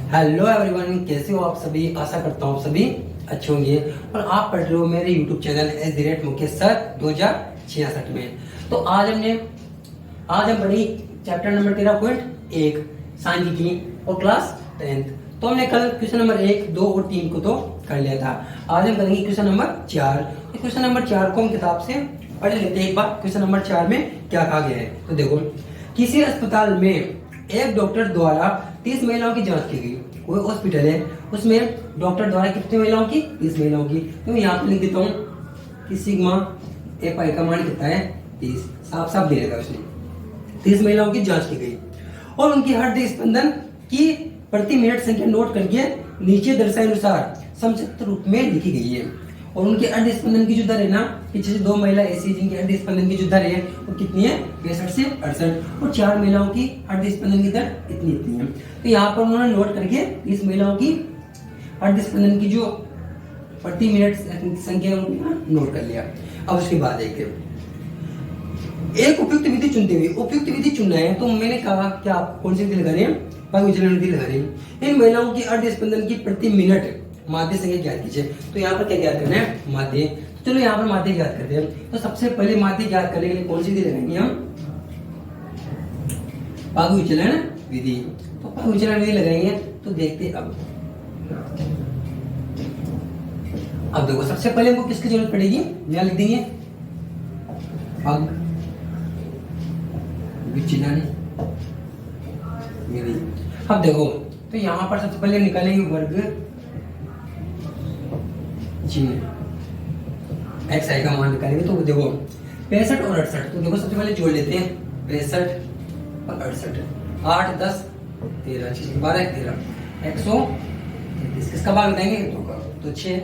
Hello everyone, कैसे हो आप सभी। आशा करता हूँ आप सभी अच्छे होंगे और आप पढ़ रहे हो मेरे यूट्यूब चैनल @मुकेश सर 2066 में। तो आज हम पढ़ी चैप्टर नंबर 13.1 सांख्यिकी और क्लास 10th। तो हमने कल क्वेश्चन नंबर 1, 2 और 3 को तो कर लिया था। आज हम करेंगे क्वेश्चन नंबर 4। क्वेश्चन नंबर 4 को हम किताब से पढ़ लेते हैं एक बार। क्वेश्चन नंबर 4 में क्या कहा गया है तो देखो, किसी अस्पताल में एक डॉक्टर द्वारा 30 महिलाओं की जांच की गई। कोई हॉस्पिटल है, उसमें डॉक्टर द्वारा कितनी महिलाओं की, 30 महिलाओं की। तो मैं यहाँ पे लिख देता हूँ कि सिग्मा एफ आई का मान कितना है, 30। साफ साफ दे देगा उसने। 30 महिलाओं की जांच की गई और उनकी हृदय स्पंदन की प्रति मिनट संख्या नोट करके नीचे दर्शाए अनुसार संक्षिप्त रूप में लिखी गई है। और उनके अर्ध स्पंदन की जो दर है ना, पीछे से 2 महिला ऐसी जिनकी अर्ध स्पंदन की जो दर है वो कितनी है, 65 से 68। और 4 महिलाओं की अर्ध स्पंदन की दर इतनी है। तो यहाँ पर उन्होंने नोट करके 30 महिलाओं की अर्ध स्पंदन की जो प्रति मिनट संख्या नोट कर लिया। अब उसके बाद एक उपयुक्त विधि चुनते हुए, उपयुक्त विधि चुनना है तो मैंने कहा कि आप कौन सी विधि लगा रहे हैं, पग विचलन विधि लगा रहे हैं। इन महिलाओं की अर्ध स्पंदन की प्रति मिनट माध्य संख्या ज्ञात कीजिए। तो यहाँ पर क्या ज्ञात करना है, माध्य। तो चलो यहाँ पर माध्य ज्ञात करते हैं। तो सबसे पहले माध्य ज्ञात करने के लिए कौन सी विधि लगाएंगे हम, पग विचलन विधि। तो पग विचलन विधि लगाएंगे तो देखते अब देखो, सबसे पहले हमको किसकी जरूरत पड़ेगी, यहाँ लिख देंगे पग विचलन विधि। अब देखो, तो यहाँ पर सबसे पहले निकालेंगे वर्ग चिन्ह, एक्स आई का मान निकालेंगे। तो देखो 65 और 68, तो देखो सबसे पहले जोड़ लेते हैं 65 और 68। 8 10 13 6 12 13 133। किसका भाग बताएंगे, तो 6।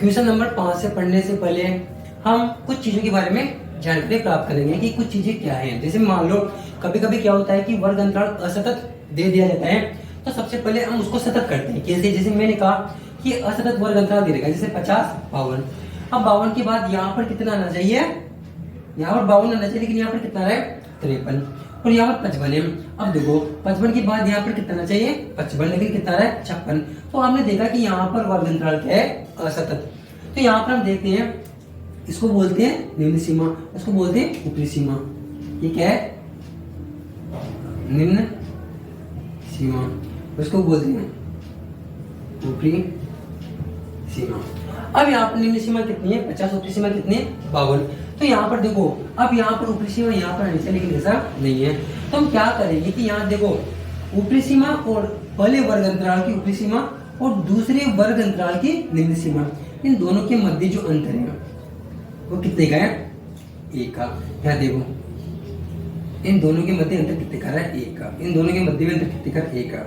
क्वेश्चन नंबर 5 से पढ़ने से पहले हम कुछ चीजों के बारे में जानकारी प्राप्त करेंगे कि कुछ चीजें क्या हैं। जैसे मान लो कभी कभी क्या होता है कि वर्ग अंतराल असतत दे दिया जाता है, तो सबसे पहले हम उसको सतत करते हैं। कैसे? जैसे मैंने कहा कि असतत वर्ग अंतराल दे देगा, जैसे 50, 52। अब 52 के बाद यहाँ पर कितना आना चाहिए? यहाँ पर 52 आना चाहिए, लेकिन यहाँ पर कितना है? 53। और यहाँ पर 55 है। अब देखो 55 के बाद यहाँ पर कितना आना चाहिए? 55, लेकिन कितना है? 56। तो हमने देखा कि यहाँ पर वर्ग अंतराल क्या है? असतत। तो यहाँ पर हम देखते हैं, इसको बोलते हैं निम्न सीमा, इसको बोलते हैं ऊपरी सीमा। ये क्या है? निम्न सीमा, उसको बोलते हैं ऊपरी सीमा। अब यहाँ पर निम्न सीमा कितनी है? 50। ऊपरी सीमा कितनी है? 52। तो यहाँ पर देखो, अब यहाँ पर ऊपरी सीमा यहाँ पर आनी चाहिए, लेकिन ऐसा नहीं है। तो हम क्या करेंगे कि यहाँ देखो ऊपरी सीमा और पहले वर्ग अंतराल की ऊपरी सीमा और दूसरे वर्ग अंतराल की निम्न सीमा, इन दोनों के मध्य जो अंतर है वो कितने का है? 1 का। क्या देखो, इन दोनों के मध्य अंतर कितने का है? 1 का। इन दोनों के मध्य में अंतर कितने का? 1 का।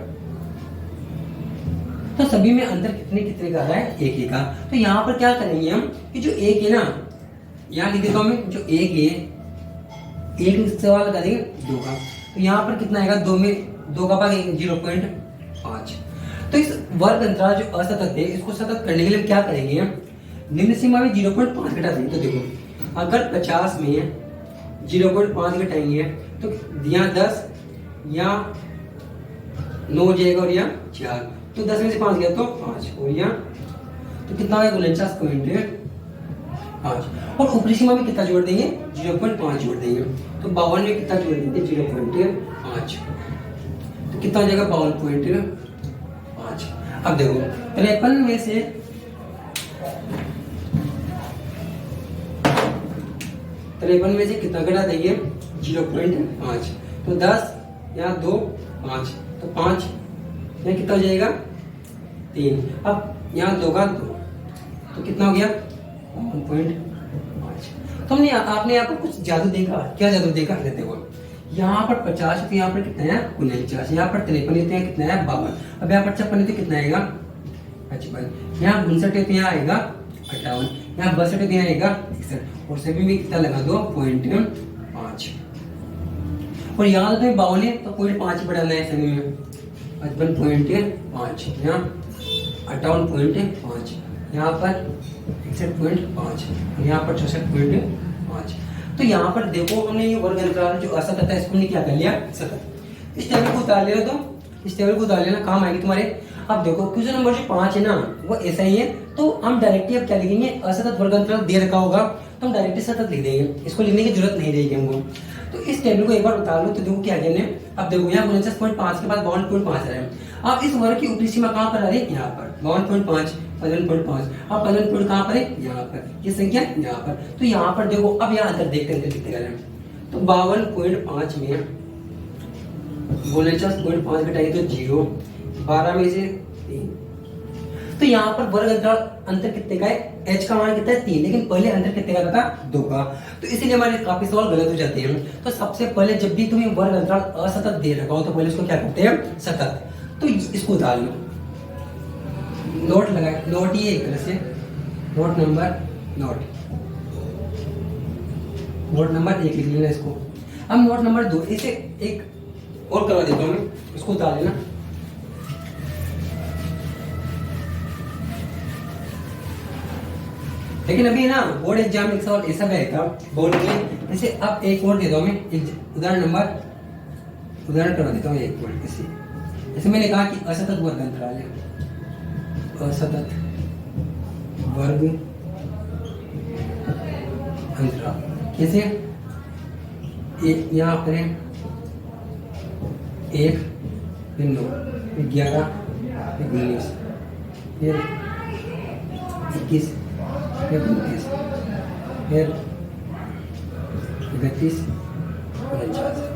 तो सभी में अंतर कितने कितने का है? 1 का। तो यहाँ पर क्या करेंगे हम कि जो 1 है ना, यहाँ लिख देता हूं मैं, जो 1 है, 1 सवाल करेंगे 2 का। तो यहाँ पर कितना आएगा? 2 में 2 का भाग 0.5। तो इस वर्ग अंतराल जो असतत है, इसको सतत करने के लिए हम क्या करेंगे? निम्न सीमा में 0.5 घटा देंगे। तो देखो अगर 50 में 0.5 घटाएंगे तो यहाँ 10, यहाँ 9 हो जाएगा और यहाँ 4। तो 10 में से 5 गया तो 5, और यहाँ तो कितना आएगा? 49.5। और ऊपरी सीमा में कितना जोड़ देंगे? 0.5 जोड़ देंगे। तो 52 में कितना जोड़ देंगे? 0.5। तो कितना हो जाएगा? 52.5। अब देखो 53 में से 53 में से कितना घटा देंगे? 0.5। तो 10, यहाँ 2, 5, तो 5 यहाँ कितना हो जाएगा? 3। अब यहाँ 2 का 2, तो कितना हो गया? 1.5। तो हमने आपने यहाँ पर कुछ जादू देखा। क्या जादू देखा? देखो यहाँ पर 50 तो यहाँ पर कितना है? 49। यहाँ पर 53 है, कितना है? 52। अब यहाँ पर 56 तो कितना आएगा? 55। यहाँ 59 तो यहाँ आएगा 58। यहाँ 62 तो यहाँ आएगा 61। और सभी में कितना लगा दो? 0.5। और यहाँ तो 52 है, तो 0.5 बढ़ाना है सभी में। 55.5, यहाँ 58.5, यहाँ पर 61.5, यहाँ पर 66.5। तो यहाँ पर देखो हमने ये वर्ग अंतराल जो असतत है, इसको हमने क्या कर लिया? सतत। इस टेबल को उतार लेना, तो इस टेबल को उतार लेना, काम आएगी तुम्हारे। अब देखो क्वेश्चन नंबर जो 5 है ना, वो ऐसा ही है। तो हम डायरेक्टली अब क्या लिखेंगे? असतत वर्ग अंतराल दे रखा होगा तो हम डायरेक्टली सतत लिख देंगे, इसको लिखने की जरूरत नहीं रहेगी हमको। तो इस टेबल को एक बार उतार लो, तो देखो क्या कहने। अब देखो यहाँ 49.5 के बाद 52.5 आ रहा है। अब इस वर्ग की ऊपरी सीमा कहाँ पर आ रही है? यहाँ पर 52.5, 55.5। अब 55 कहाँ पर है? यहाँ पर। ये संख्या यहाँ पर। तो यहाँ पर देखो, अब यहाँ अंतर देखते हैं कितने का है। तो 52.5 में 49.5 घटाएंगे तो 0, 12 में से 3। तो यहाँ पर वर्ग अंतराल अंतर कितने का है? h का मान कितना है? 3, लेकिन पहले अंतर कितने का था? 2 का। तो इसीलिए हमारे काफी सवाल गलत हो जाते हैं। तो सबसे पहले जब भी तुम्हें वर्ग अंतराल असतत दे रखा हो तो पहले इसको क्या करते हैं? सतत। तो इसको उतार लो, नोट लगाए, नोट ये एक तरह से नोट नंबर एक लिख लेना इसको। अब नोट नंबर 2, इसे एक और करवा देता हूँ मैं, इसको उतार लेना। लेकिन अभी ना बोर्ड एग्जाम एक सवाल ऐसा रहेगा बोर्ड में। जैसे अब एक और देता हूँ मैं, एक उदाहरण करवा देता हूँ एक और। जैसे मैंने कहा कि असतत वर्ग अंतराल है, असतत वर्ग अंतराल। कैसे? यहाँ पर 1, फिर 9, फिर 11, फिर 19, फिर 21, फिर 29, फिर 31, 49।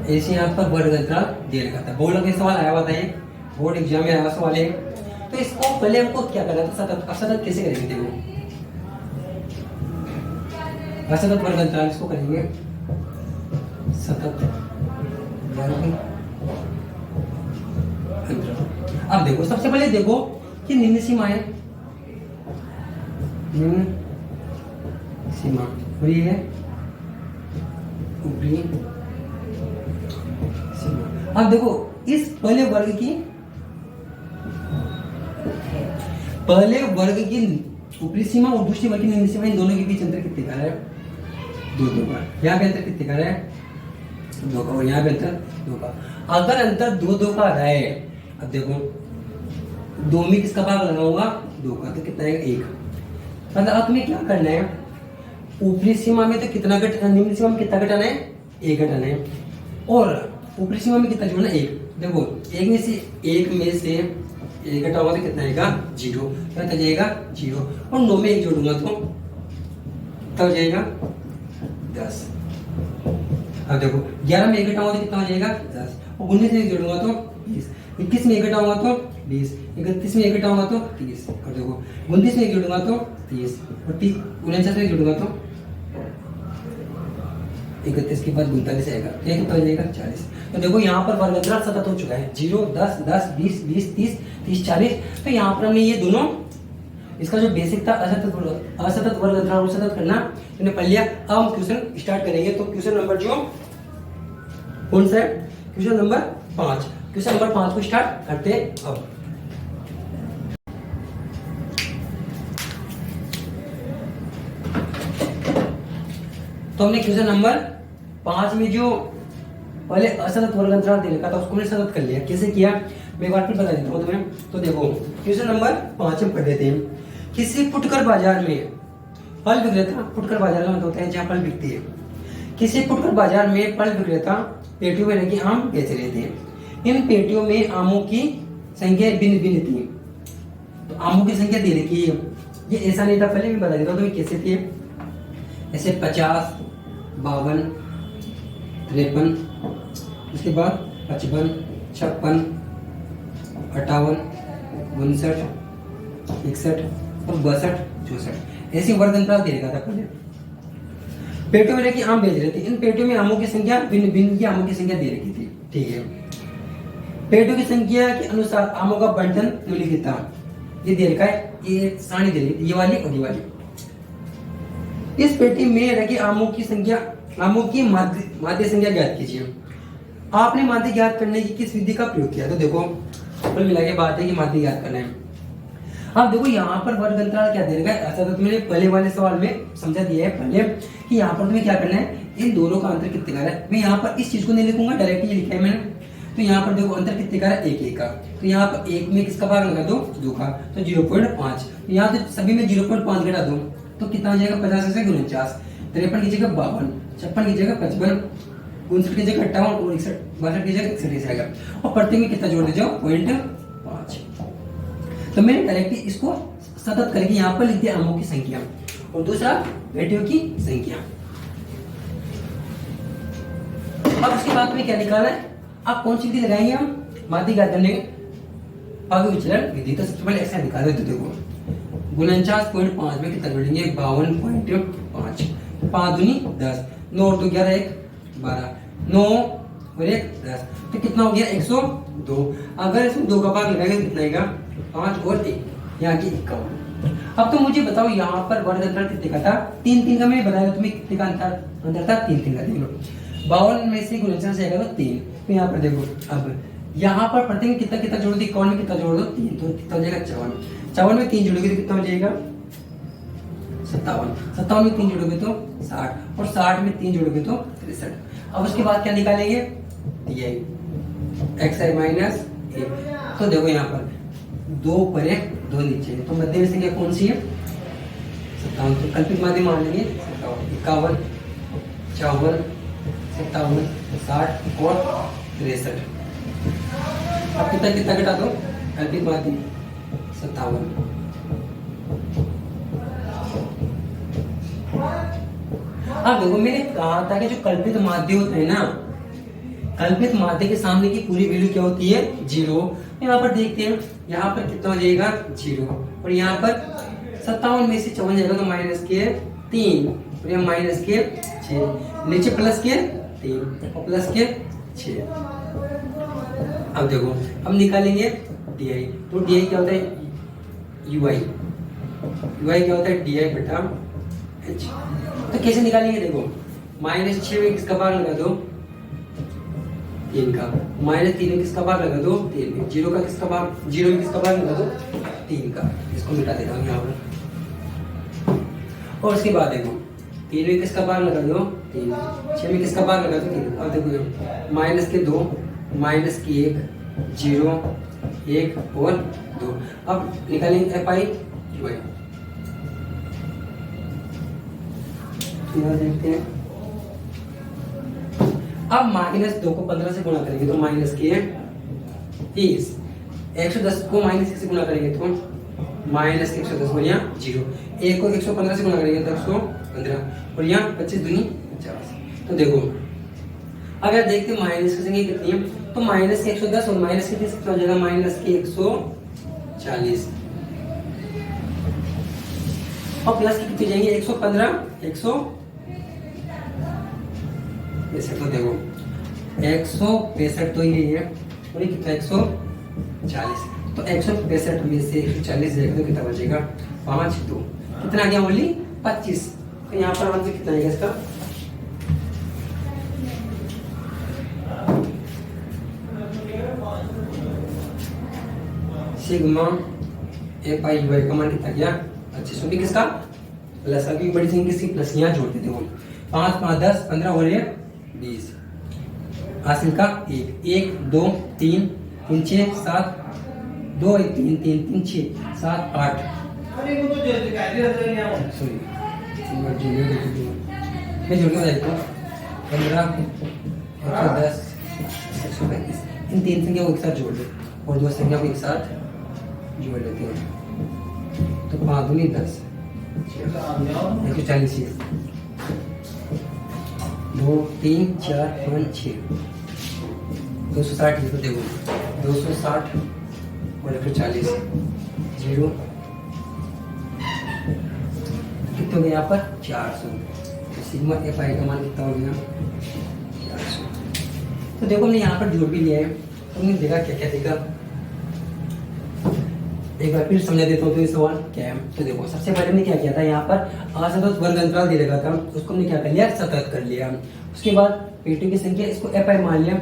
ऐसे यहाँ पर वर्ग अंतराल दे रखा था। बोर्ड का सवाल आया हुआ था, ये बोर्ड एग्जाम में आया सवाल है। तो इसको पहले हमको क्या करना था? सतत। असतत कैसे करेंगे? देखो असतत वर्ग अंतराल इसको करेंगे सतत वर्ग अंतराल। अब देखो सबसे पहले देखो कि निम्न सीमा है, निम्न सीमा, और ये है ऊपरी सीमा। अब देखो इस पहले वर्ग की ऊपरी सीमा और दूसरी वर्ग की निम्न सीमा, इन दोनों के बीच अंतर कितने का है? 2 का। यहाँ पे अंतर कितने का है? 2 का। और यहाँ पे अंतर 2 का। अगर अंतर 2 का रहा है, अब देखो 2 में किसका भाग लगाऊंगा? 2 का, तो कितना है? 1। मतलब अब तुम्हें क्या करना है, ऊपरी सीमा में तो कितना निम्न सीमा में कितना घटाना है? 1 घटाना है, और ऊपरी सीमा में कितना जोड़ना? 1। देखो 1 में से 1 घटाऊंगा तो कितना आएगा? 0। क्या हो जाएगा? 0। और 9 में 1 जोड़ूंगा तो कितना हो जाएगा? 10। अब देखो 11 में 1 घटाऊंगा तो कितना हो जाएगा? 10। और 19 में 1 जोड़ूंगा तो 20। 21 में 1 घटाऊंगा तो 20। 31 में 1 घटाऊंगा तो 30। और देखो 29 में 1 जोड़ूंगा तो 30। और 49 में 1 जोड़ूंगा तो 31 के बाद 39 आएगा, ये कितना हो जाएगा? 40। तो देखो यहाँ पर वर्ग अंतराल सतत हो चुका है, 0, 10, 10, 20, 20, 30, 30, 40। तो यहाँ पर हमने ये दोनों, इसका जो बेसिक था असतत वर्ग अंतराल और सतत करना, मैंने पढ़ लिया। अब हम क्वेश्चन स्टार्ट करेंगे। तो क्वेश्चन नंबर जो कौन सा है? Question number 5। क्वेश्चन नंबर 5 को स्टार्ट करते हैं अब। तो हमने क्वेश्चन नंबर 5 में जो पहले असतत वर्ग अंतराल दे रखा था उसको हमने सतत कर लिया। कैसे किया मैं एक बार फिर बता देता हूँ तुम्हें। तो देखो क्वेश्चन नंबर 5 में पढ़ लेते हैं। किसी फुटकर बाजार में फल विक्रेता, फुटकर बाजार का मतलब होता है जहाँ फल बिकती है। किसी फुटकर बाजार में फल विक्रेता पेटियों में रखे आम बेच रहे थे। इन पेटियों में आमों की संख्या भिन्न भिन्न थी। तो आमों की संख्या दे रखी है, ये ऐसा नहीं था, पहले मैं बता देता हूँ तुम्हें कैसे थी। ऐसे 50, 52, 53, उसके बाद 55, 56, 58, 59, 61 और 62, 64 ऐसे वर्ग अंतराल दे रखा था पहले। पेटियों में रखी आम बेच रहे थे। इन पेटियों में आमों की संख्या भिन्न भिन्न की आमों की संख्या दे रखी थी। ठीक है, पेटियों की संख्या के अनुसार आमों का बंटन निम्नलिखित था। ये दे रखा है, ये सारणी दे रखी, ये वाली और ये वाली। इस पेटी में रखी आमों की संख्या, आमों की माध्य संख्या ज्ञात कीजिए। आपने माध्य ज्ञात करने की किस विधि का प्रयोग किया? तो देखो कुल मिला के बात है कि माध्य ज्ञात करना है। अब देखो यहाँ पर वर्ग अंतराल क्या दे रखा है, ऐसा तो तुमने पहले वाले सवाल में समझा दिया है पहले कि यहाँ पर तुम्हें क्या करना है, इन दोनों का अंतर कितने का है। मैं यहाँ पर इस चीज को नहीं लिखूंगा, डायरेक्ट ये लिखा है मैंने। तो यहाँ पर देखो अंतर कितने का है? 1 का। तो यहाँ पर 1 में किसका भाग लगा दो? 2 का, तो 0.5। यहाँ तो सभी में 0.5 घटा दो तो कितना हो जाएगा? 50 से 49, 53 की जगह 52, 56 की जगह 55, 59 की जगह 58 और 61, 62 की जगह 61 आएगा। और प्रत्येक में कितना जोड़ दे जाओ? 0.5। तो मैंने डायरेक्टली इसको सतत करके यहाँ पर लिख दिया आमों की संख्या और दूसरा पेटियों की संख्या। अब उसके बाद में क्या निकाला है? आप कौन सी विधि लगाएंगे? हम माध्य ज्ञात करने भाग विचलन विधि। तो सबसे पहले ऐसा निकाल देते, देखो 49.5 में कितना जोड़ेंगे? 52.5, 5 दूनी 10, 9 और 2 11, 1 12, 9 और 1 10, तो कितना हो गया? 102। अगर इसमें 2 का भाग लगाएंगे कितना आएगा? 5 और 1, यहाँ की 51। अब तो मुझे बताओ यहाँ पर वर्ग अंतराल कितने का था? 3 का मैंने बताया तुम्हें कितने का अंतर था? 3 का। देख लो 52 में से 49 से आएगा तो 3। तो यहाँ पर देखो अब यहाँ पर प्रत्येक में कितना कितना जोड़ दो? 51 में कितना जोड़ दो? 3, तो कितना हो जाएगा? 54। 54 में 3 जोड़ोगे तो कितना हो जाएगा? 57। 57 में 3 जोड़ोगे तो 60 और 60 में 3 जोड़ोगे तो 63। अब उसके बाद क्या निकालेंगे? ये xi माइनस a। तो देखो यहाँ पर 2 ऊपर है 2 नीचे है, तो मध्य में संख्या कौन सी है? 57। तो कल्पित माध्य मान लेंगे 51, 54, 57, 60 और 63। अब कितना कितना घटा दो? कल्पित माध्य 57। अब देखो मैंने कहा था कि जो कल्पित माध्य होते हैं ना, कल्पित माध्य के सामने की पूरी वैल्यू क्या होती है? 0। यहाँ पर देखते हैं, यहाँ पर कितना हो जाएगा? 0। और यहाँ पर 57 में से 54 जाएगा तो माइनस के 3 और यहाँ माइनस के 6, नीचे प्लस के 3 और प्लस के 6। अब देखो अब निकालेंगे डी आई। तो डी आई क्या होता है? ui। वही क्या होता है डी आई बटा एच। तो कैसे निकालेंगे देखो, -6 में किसका भाग लगा दो, 3 का, -3 में किसका भाग लगा दो, 3 में, 0 का किसका भाग, 0 में किसका भाग लगा दो, 3 का। इसको मिटा देता हूँ यहाँ पर। और उसके बाद देखो 3 में किसका भाग लगा दो, 3 में, 6 में किसका भाग लगा दो, 3। अब देखो माइनस के 2, माइनस की 1, 0, 1 और 2। अब निकालेंगे एफ आई यू आई। देखते हैं, अब -2 को 15 से गुणा करेंगे तो माइनस के 30, 110 को -1 से गुणा करेंगे तो -110 और यहाँ 0, 1 को 115 से गुणा करेंगे तो 115 और यहाँ 25 दूनी 50। तो देखो अगर देखते माइनस की संख्या कितनी है तो माइनस के 110 और माइनस के 30 कितना हो जाएगा, माइनस के 140 और प्लस की कितनी जाएंगे 115, 165। तो देखो 165 तो ये है और ये कितना 140, तो 165 में से 140 जाएगा तो कितना बचेगा 5 2, कितना आ गया ओनली 25। तो यहाँ पर आंसर कितना आएगा इसका, सिग्मा एफ आई यू आई का मान कितना गया 25। क्योंकि किसका प्लस, अभी बड़ी संख्या किसकी प्लस, यहाँ जोड़ देते हैं 5 5 10 15 और 1 20, हासिल का 1 1 2 3 3 6 7 2 1 3 3 3 6 7 8 सॉरी मैं जोड़ के बताता हूँ 15 110 135। इन 3 संख्या को एक साथ जोड़ दो और 2 संख्या को एक साथ जोड़ लेते हैं तो 5 दूनी 10, 140 2 3 4 5 6 260। तो देखो 260 और 140 0 कितने हो गए यहाँ पर 400। तो सिग्मा एफ आई का मान कितना हो गया 400। तो देखो हमने यहाँ पर जोड़ भी लिया है, तुमने देखा क्या क्या देखा, एक बार फिर समझा देता हूँ तो ये सवाल क्या है। तो देखो सबसे पहले हमने क्या किया था, यहाँ पर असतत वर्ग अंतराल दे रखा था, उसको हमने क्या कर लिया सतत कर लिया। उसके बाद पेटियों की संख्या इसको एफ आई मान लिया,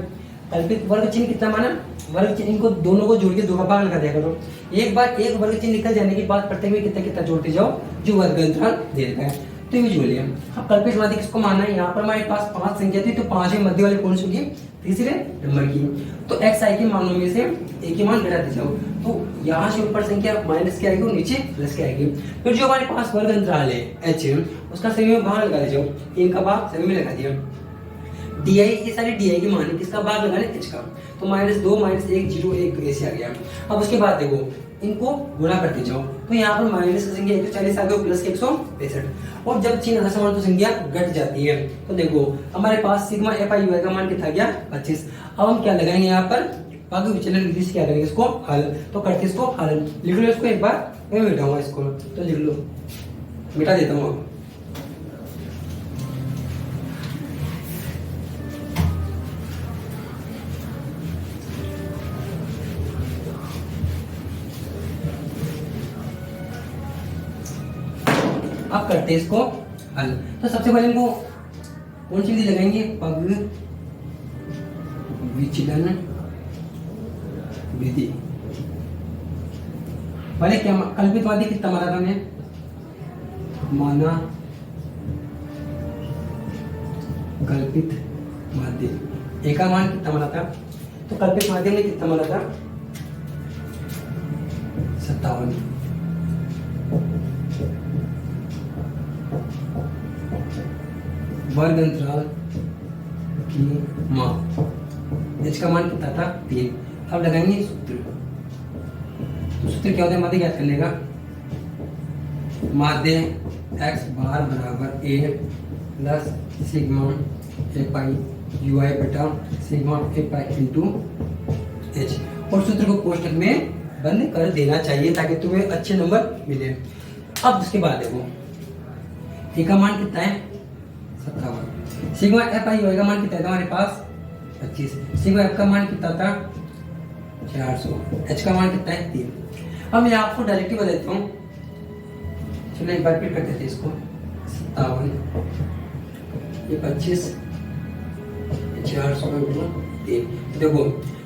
कल्पित वर्ग चिन्ह कितना माना, वर्ग चिन्ह इनको दोनों को जोड़ के 2 का भाग लगा दिया करो। एक बार एक वर्ग चिन्ह निकल जाने के बाद प्रत्येक में कितना कितना जोड़ते जाओ जो वर्ग अंतराल दे रखा है। तो ये जोड़ लिया। अब कल्पित वादी किसको मानना है, यहाँ पर हमारे पास 5 संख्या थी तो 5 में मध्य वाली कौन सी होगी, तीसरे नंबर की। तो एक्स आई के मानों में से एक ही मान घटाते जाओ, तो यहाँ से ऊपर संख्या माइनस की आएगी और नीचे प्लस की आएगी। फिर जो हमारे पास वर्ग अंतराल है एच, उसका सभी में भाग लगा जाओ, 3 का भाग सभी में लगा दिया। डी आई ये सारे डी आई के मान है, किसका भाग लगाने एच का, तो -2 -1 0 1 ऐसे आ गया। अब उसके बाद देखो इनको गुणा करते जाओ, तो यहाँ पर माइनस की संख्या 140 आ गई प्लस 165, और जब चिन्ह समान तो संख्या घट जाती है। तो देखो हमारे पास सिग्मा एफ आई यू आई का मान कितना गया 25। अब हम क्या लगाएंगे यहाँ पर भाग विचलन विधि से क्या करेंगे इसको हल, तो करते इसको हल लिख लो इसको एक बार, मैं मिटाऊंगा इसको तो लिख लो, मिटा देता हूँ। अब करते हैं इसको हल। तो सबसे पहले इनको कौन सी विधि लगाएंगे, पग विचलन विधि। पहले क्या कल्पित वादी कितना माना था हमने, माना कल्पित माध्य एक का मान कितना माना था, तो कल्पित माध्यम ने कितना माना था 57। वर्ग अंतराल की माप एच का मान कितना था 3। अब लगाएंगे सूत्र, सूत्र क्या होता है माध्य ज्ञात करने का, माध्य x बार बराबर a plus sigma F I U I बटा sigma F I into H, और सूत्र को कोष्टक में बंद कर देना चाहिए ताकि तुम्हें अच्छे नंबर मिले। अब उसके बाद देखो ए का मान कितना है 57, सिग्मा एफ आई यू आई का मान कितना था हमारे पास 25, सिग्मा एफ का मान कितना था 400, एच का मान कितना है 3। अब मैं आपको डायरेक्टली बता देता हूँ चलिए एक बार फिर कर देते हैं इसको। 57, ये 25, 400 गुणा 3। देखो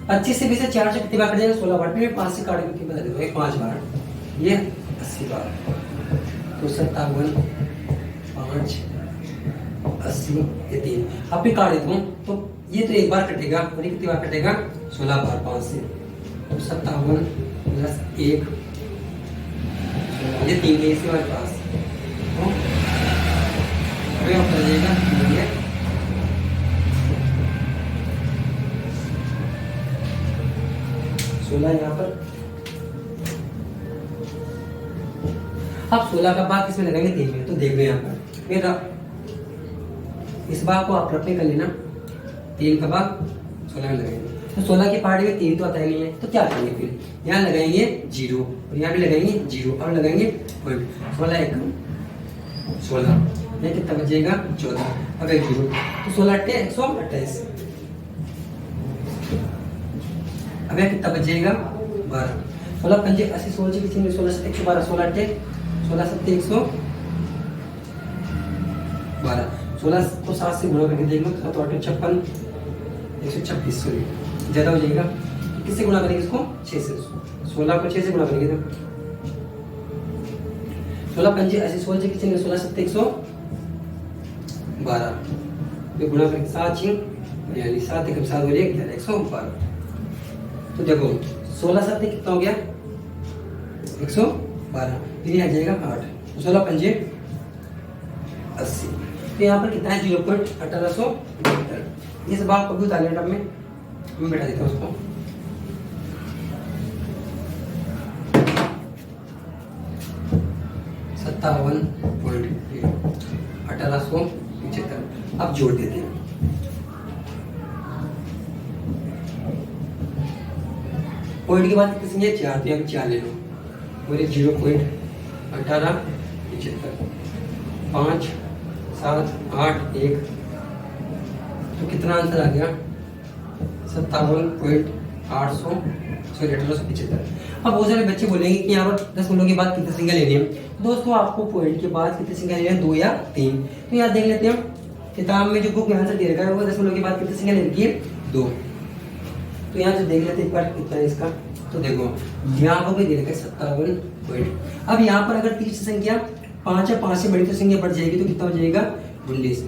25 से 20 से 400 कितनी बार कट जाएगा? 16 बार। फिर 5 से काट के कितनी बता देता हूँ, 5 बार, ये 80 बार। तो 57, 5, 80, ये 3। अब भी काट देता हूँ तो ये तो एक बार कटेगा और ये कितनी बार कटेगा? 16 बार 5 से। तो 57 प्लस 1, ये 3 है इसी हमारे पास। तो अभी आप करिएगा ये 16 यहाँ पर। अब 16 का भाग किसमें लगाएंगे? 3 में। तो देख लो यहाँ पर मेरा इस भाग को आप रफे कर लेना, 3 का भाग 16 में लगाएंगे। तो 16 के पार्ट में 3 तो आता नहीं है, तो क्या करेंगे? फिर यहाँ लगाएंगे 0 और यहाँ भी लगाएंगे 0 और लगाएंगे पॉइंट। 16 1 16, ये कितना बचेगा? 14। अब एक 0, तो 16 8 128। अब यह कितना बचेगा? 12। 16 5 80, 16 कितनी? 16 7 112, 16 8 16 7 112। 16 को 7 से गुणा करके देखो, 7 8 56, 126। सॉरी ज्यादा हो जाएगा। किससे गुणा करेंगे इसको? 6 से। 16 को 6 से गुणा करेंगे तो 16 5 80, 16 कितने? 16 7 112। ये गुणा करके 7 यानी 7 1 7 हो जाएगा 112। तो देखो 16 7 कितना हो गया? 112। फिर आ जाएगा 8, 16 5 80। तो यहाँ पर कितना है? 0.1872। इस भाग को भी उतार लेना में मैं बैठा देता हूँ उसको। $57.1875। अब जोड़ देते हैं। पॉइंट के बाद कितनी संख्या? 4, तो यहाँ पे 4 ले लो। बोले 0.1875, 5 7 8 1। तो कितना आंसर आ गया? 57.1875। अब बहुत सारे बच्चे बोलेंगे कि यहाँ पर 10 गुणों के बाद कितनी संख्या लेनी है। दोस्तों आपको पॉइंट के बाद कितनी संख्या लेनी है? 2 या 3। तो यहाँ देख लेते हैं किताब में जो बुक में आंसर दे रखा है वो 10 गुणों के बाद कितनी संख्या लेनी है? 2। तो यहाँ से देख लेते हैं एक बार कितना है इसका। तो देखो यहाँ पर भी दे रखा है 57 पॉइंट। अब यहाँ पर अगर तीसरी संख्या 5 या 5 से बड़ी तो संख्या बढ़ जाएगी, तो कितना हो जाएगा? 19।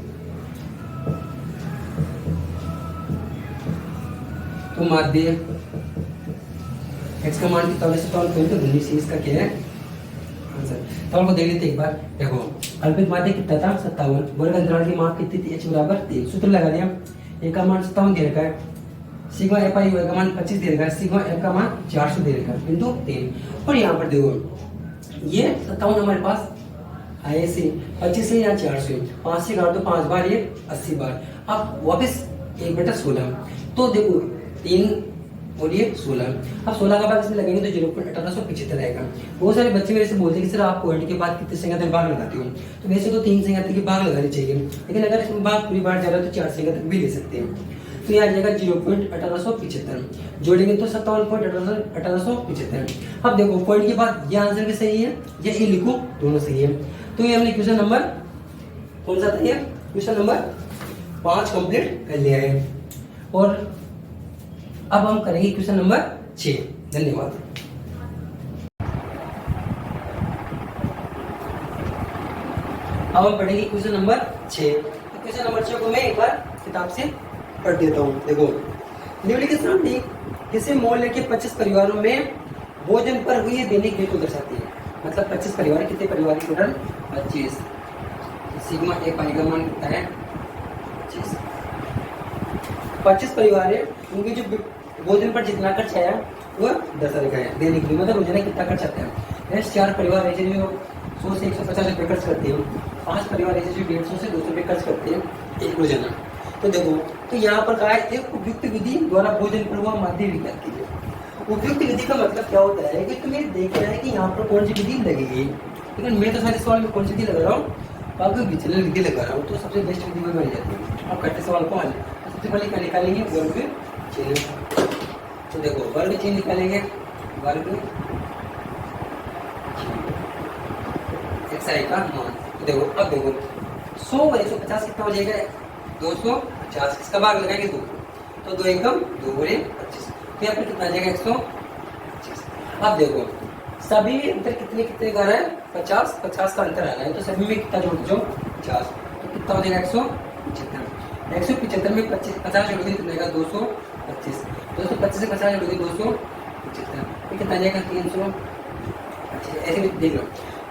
तो माध्य x का मान कितना होगा? 57.19। इसका क्या है आंसर? तो हमको देख लेते एक बार। देखो कल्पित माध्य कितना था? 57। वर्ग अंतराल की माप कितनी थी? h बराबर 3। सूत्र लगा दिया। a का मान 57 दे रखा है, सिग्मा एफ आई का मान 25 दे रखा है, सिग्मा एफ का मान 400 दे रखा है बिंदु 3। और यहाँ पर देखो ये 57 हमारे पास आए से 25 से या 400, 5 से काट दो 5 बार, ये 80 बार। अब वापस 1/16। तो देखो 3 और ये 16। अब 16 का भाग इसमें लगेंगे तो 0.1875 आएगा। बहुत सारे बच्चे मेरे से बोलते हैं कि सर आप पॉइंट के बाद कितने संख्या तक भाग लगाते हो? तो वैसे तो 3 संख्या तक के भाग लगानी चाहिए, लेकिन अगर इसमें भाग पूरी बार जा रहा है तो 4 संख्या तक भी ले सकते हैं। तो यहाँ आ जाएगा 0.1875। जोड़ेंगे तो 57.1875। अब देखो पॉइंट के बाद ये आंसर भी सही है, ये ए लिखो दोनों सही है। तो ये हमने क्वेश्चन नंबर कौन सा था? ये क्वेश्चन नंबर 5 कंप्लीट कर लिया है। और अब हम करेंगे क्वेश्चन नंबर 6। धन्यवाद। अब हम पढ़ेंगे क्वेश्चन नंबर 6। तो क्वेश्चन नंबर 6 को मैं एक बार किताब से पढ़ देता हूँ। देखो निम्नलिखित सारणी किसी मोहल्ले के 25 परिवारों में भोजन पर हुई दैनिक हेतु दर्शाती है। मतलब 25 परिवार, कितने परिवार टोटल? 25। सिग्मा ए पाई का मान कितना है? 25। 25 परिवार है, उनके जो भोजन पर जितना खर्च आया वो दर्शा रखा है। दैनिक मतलब रोजाना कितना खर्च आता है। 4 परिवार ऐसे जो 100 से 150 रुपये खर्च करते हैं, 5 परिवार ऐसे जो 150 से 200 रुपये खर्च करते हैं एक रोजाना। तो देखो तो यहाँ पर कहा है एक उपयुक्त विधि द्वारा भोजन पर हुआ माध्य विज्ञान की। उपयुक्त विधि का मतलब क्या होता है कि तुम्हें देखना है कि यहाँ पर कौन सी विधि लगेगी। लेकिन मैं तो सारे सवाल में कौन सी विधि लगा रहा हूँ? बाकी विचलन विधि लगा रहा हूँ, तो सबसे बेस्ट विधि में बन जाती है। अब करते सवाल को हल। सबसे पहले क्या निकालेंगे? वर्ग चिन्ह। तो देखो वर्ग चिन्ह निकालेंगे, वर्ग x xi का मान। तो देखो अब देखो 100 और 150 कितना हो जाएगा 250, इसका भाग लगाएंगे 2, तो 2 एकम 2 और 25, तो यहाँ पर कितना आ जाएगा 125। अब देखो सभी में अंतर कितने कितने का आ रहा है 50 50 का अंतर आ रहा है, तो सभी में कितना जोड़ दो 50, तो कितना हो जाएगा 175। 175 में 50 जोड़ोगे कितना आएगा 225, 225 से 50 जोड़ोगे 275, तो कितना आ जाएगा 300। ऐसे भी देख लो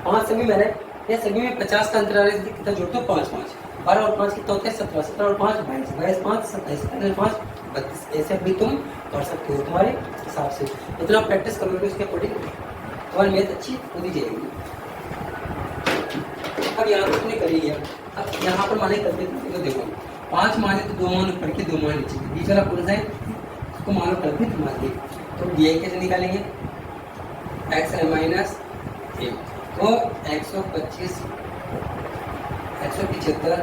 5 सभी मैंने ये सभी में 50 का अंतर आ रहा है, कितना जोड़ते हो 5 5, 12 और 5 कितना होता है 17, 17 और 5 22, 22 5 27, 27 5 32, ऐसे भी तुम कर सकते हो तुम्हारे हिसाब से। इतना प्रैक्टिस करोगे उसके अकॉर्डिंग तुम्हारी मैथ अच्छी होती जाएगी। अब यहाँ पर तुमने करी है, अब यहाँ पर माने करते तो देखो 5 माने तो 2 मान ऊपर के 2 मान नीचे के, बीच वाला कौन सा है उसको मानो कल्पित माने, तो ये कैसे निकालेंगे x माइनस 1, तो 125 175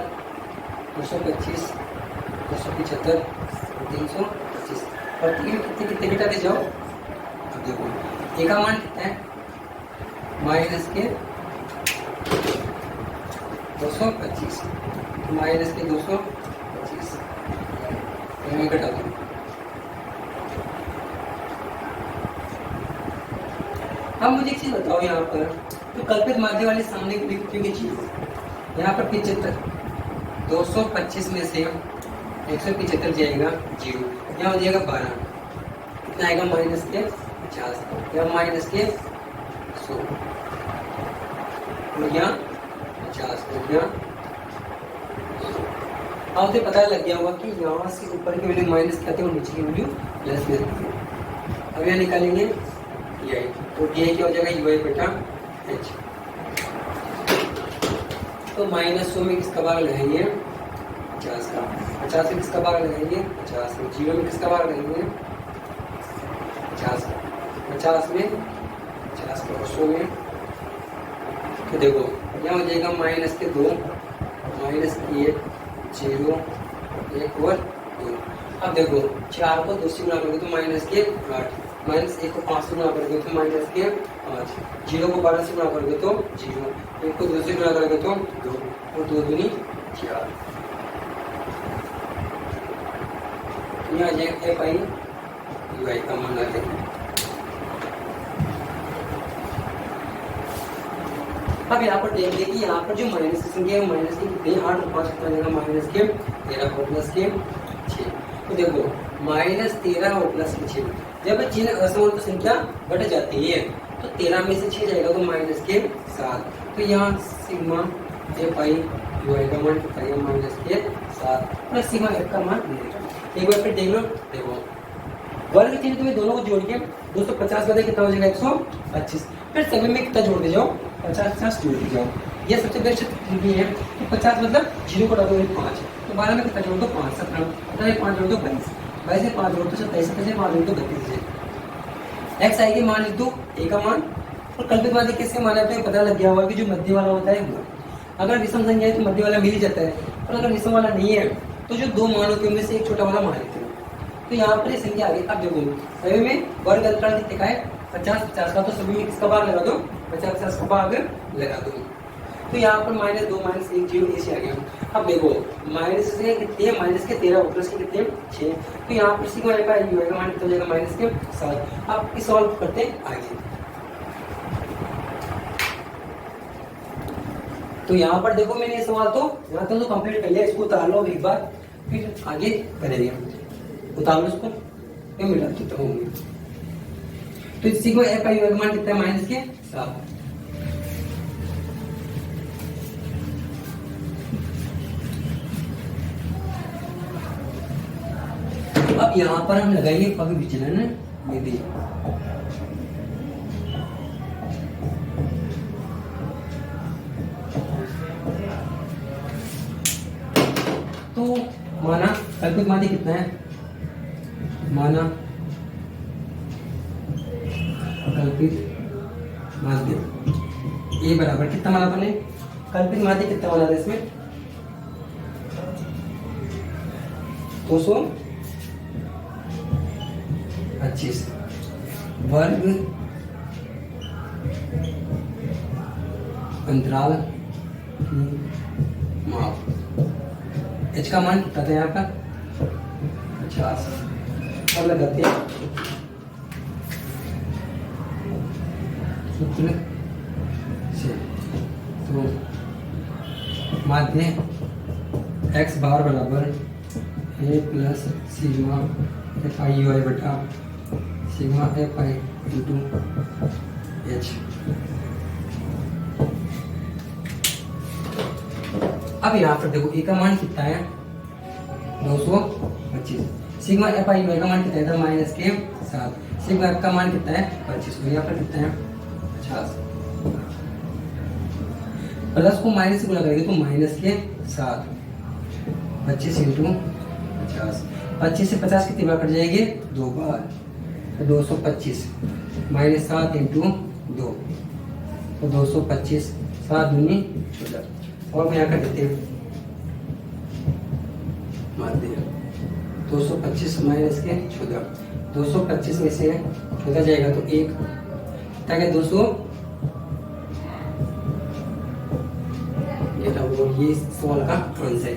225 275 325 और 3 कितने कितने बेटा दे जाओ। अब देखो ए का मान कितना है माइनस के 225 माइनस के 225 मैं घटा दूँ। अब मुझे एक चीज बताओ यहाँ पर तो कल्पित माध्य वाले सामने की की चीज यहाँ पर 75 225 में से 175 जाएगा 0, यहाँ हो जाएगा 12, कितना आएगा माइनस के 50 या माइनस के 100 और यहाँ 50 और यहाँ 100। अब मुझे पता लग गया होगा कि यहाँ से ऊपर की वैल्यू माइनस क्या आती है और नीचे की वैल्यू प्लस में आती है। अब यहाँ निकालेंगे ये, तो ये क्या हो जाएगा यू आई बटा एच, तो -100 में किसका भाग लगाएंगे 50 का, 50 में किसका भाग लगाएंगे 50 में, 0 में किसका भाग लगाएंगे 50 का, 50 में 50 का 100 में, तो देखो यहाँ हो जाएगा माइनस के 2 माइनस की 1 0 1 और 2। अब देखो 4 को 2 से गुणा करोगे तो माइनस के 8, माइनस 1 को 5 से गुणा करोगे तो माइनस के 5, 0 को 12 से गुणा करोगे तो 0, 1 को 2 से गुणा करोगे तो 2 और 2 दूनी 4, यहाँ आ जाएगा एफ आई यू आई का मान आ जाएगा। अब यहाँ पर देख कि यहाँ पर जो माइनस की संख्या है माइनस की कितनी 8 और 5 कितना जाएगा माइनस के 13 और प्लस के 6, तो देखो माइनस 13 और प्लस के 6, जब चिन्ह असमान संख्या बढ़ जाती है तो 13 में से 6 जाएगा तो माइनस के 7, तो यहाँ सिग्मा एफ आई यू आई का मान कितना है माइनस के 7 प्लस सिग्मा एफ का मान मिलेगा। एक बार फिर देख लो, देखो वर्ग चिन्ह तुम्हें दोनों को जोड़ के 250 बदले कितना हो जाएगा 125, फिर सभी में कितना जोड़ दे जाओ 50 50 जोड़ दे जाओ, ये सबसे बेस्ट त्रुटि है। तो 50 मतलब 0 को डालो 5, तो 12 में कितना जोड़ दो 5 17, 5 जोड़ दो 22, 22 से 5 जोड़ दो 27, 27 से 5 जोड़ दो 32, एक्स आई के मान लिख दो ए का मान, और कल्पित माध्य किससे माना है तो पता लग गया होगा कि जो मध्य वाला होता है वो, अगर विषम संख्या है तो मध्य वाला मिल ही जाता है, और अगर विषम वाला नहीं है तो जो 2 मान होते हैं उनमें से एक छोटा वाला मान लेते हैं। तो यहाँ पर संख्या आ गई। अब देखो सभी में वर्ग अंतराल कितने का है 50 50 का, तो सभी में किसका भाग लगा दो 50 50 का भाग लगा दो, तो यहाँ पर -2 -1 0 ऐसे आ गया। अब देखो माइनस से कितने माइनस के 13 और प्लस के कितने 6, तो यहाँ पर सिग्मा का यू का मान कितना हो जाएगा माइनस के 7। अब इस सॉल्व करते हैं आगे, तो यहाँ पर देखो मैंने ये सवाल तो यहाँ तक तो कंप्लीट कर लिया, इसको उतार लो एक बार फिर आगे करेंगे। उतार लो इसको, ये मिला कितना होंगे, तो इसी को एफ आई का मान कितना है माइनस के 7। अब यहाँ पर हम लगाएंगे पग विचलन विधि। तो माना कल्पित माध्य कितना है, माना कल्पित माध्य ए बराबर कितना माना अपने कल्पित माध्य कितना माना था इसमें 225 वर्ग अंतराल माप। एच का मान कितना था यहाँ का 50। अब लगाते हैं सूत्र से। तो माध्य x बार बराबर a plus sigma F I U I बटा sigma F I into H. अब यहाँ पर देखो a का मान कितना है 225। सिग्मा एफ आई यू आई का मान कितना है माइनस के 7। सिग्मा एफ का मान कितना है 25। और यहाँ पर कितना है 50। प्लस को माइनस से गुणा करेंगे तो माइनस के 7। 25 इंटू 50। 25 से 50 कितनी बार कट जाएंगे 2 बार। तो 225 माइनस 7 इंटू 2 तो 225। 7 दूनी 14। और मैं यहाँ कर देते हैं 225 माइनस के 14। 225 में से 14 जाएगा तो 1 ताकि 200 ये सवाल का आंसर है।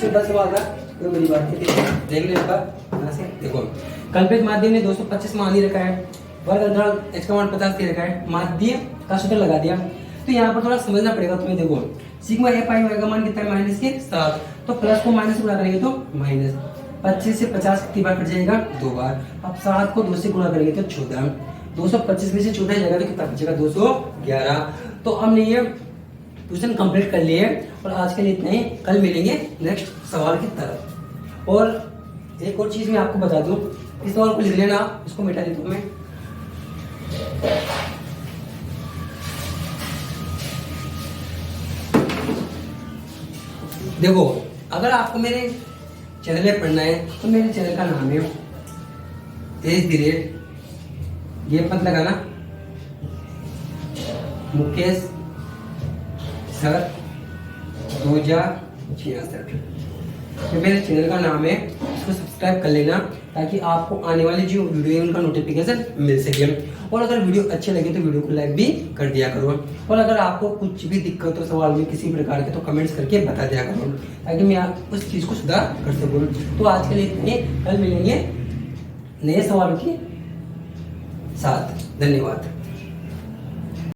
सिंपल सवाल था, कोई बड़ी बात नहीं थी। देखने का यहाँ से देखो कल्पित माध्यम ने 225 मान ही रखा है, वर्ग अंतराल x का मान 50 दे रखा है, माध्य का सूत्र लगा दिया। तो यहाँ पर थोड़ा समझना पड़ेगा तुम्हें। देखो सिग्मा एफ आई वाई का मान कितना है माइनस के 7। तो प्लस को माइनस गुणा करेंगे तो माइनस। 25 से 50 कितनी बार कट जाएगा 2 बार। अब 7 को 2 से गुणा करेंगे तो 14। 225 में से 14 जाएगा तो कितना बचेगा 211। तो हमने ये ट्यूशन कंप्लीट कर लिए और आज के लिए इतना ही। कल मिलेंगे नेक्स्ट सवाल की तरफ। और एक और चीज मैं आपको बता दूं, इस सवाल को लिख लेना, इसको मिटा देता हूं मैं। देखो अगर आपको मेरे चैनल पे पढ़ना है तो मेरे चैनल का नाम है एज द रेट, ये मत लगाना, मुकेश सर 2066। तो मेरे चैनल का नाम है, इसको सब्सक्राइब कर लेना ताकि आपको आने वाली जो वीडियो है उनका नोटिफिकेशन मिल सके। और अगर वीडियो अच्छे लगे तो वीडियो को लाइक भी कर दिया करो। और अगर आपको कुछ भी दिक्कत हो सवाल में किसी प्रकार के तो कमेंट्स करके बता दिया करो ताकि मैं उस चीज़ को सुधार कर सकूँ। तो आज के लिए इतने, कल मिलेंगे नए सवालों के साथ। धन्यवाद।